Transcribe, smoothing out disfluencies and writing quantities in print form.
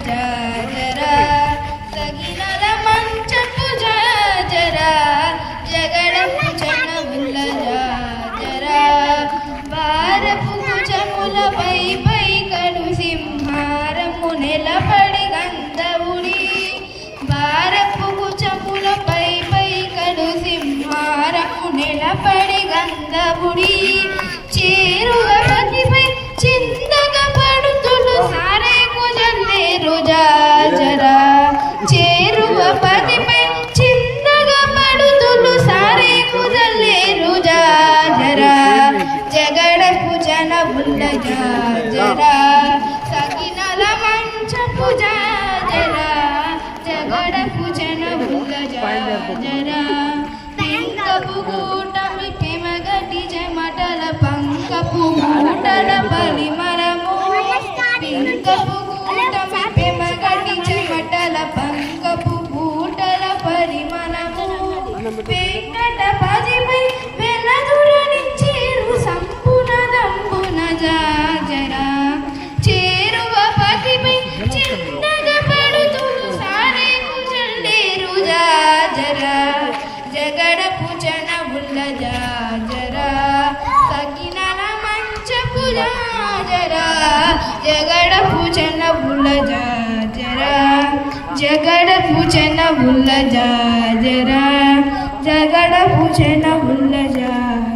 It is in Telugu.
జాజరా సగినల మంచపు జాజరా జగడపు జనముల జాజరా భారపు భుజములపై పైకడు సింహారము నిలబడి గంధవుడి భారపు భుజములపై పైకడు సింహారము నిలబడి గంధవుడి చేరువతిపై చిందగా పడుతులు సారే కుజల్లేరు జాజరా చేరువతిపై చిందగా పడుతులు సారే కుజల్లేరు జాజరా జగడపు జనముల జాజరా సగినల మంచపు జాజరా జగడపు జనముల జాజరా పింకపు కూటమి పెమగటి చెమటల పంకపు మూటల పరిమళము పింకపు కూటమి పెమగటి చెమటల పంకపు పూటల పరిమళము వెంకటపతిపై వెలదురనిచ్చేరు సంపున దంపున జాజరా చేరువపతిపై చిన్నగా పడుతులు సారే కుజల్లేరు జాజరా జగడపు జనముల జాజరా సగినల మంచపు జాజరా జగడపు జనముల జాజరా జగడపు జనముల జాజరా జగడపు జనముల జాజరా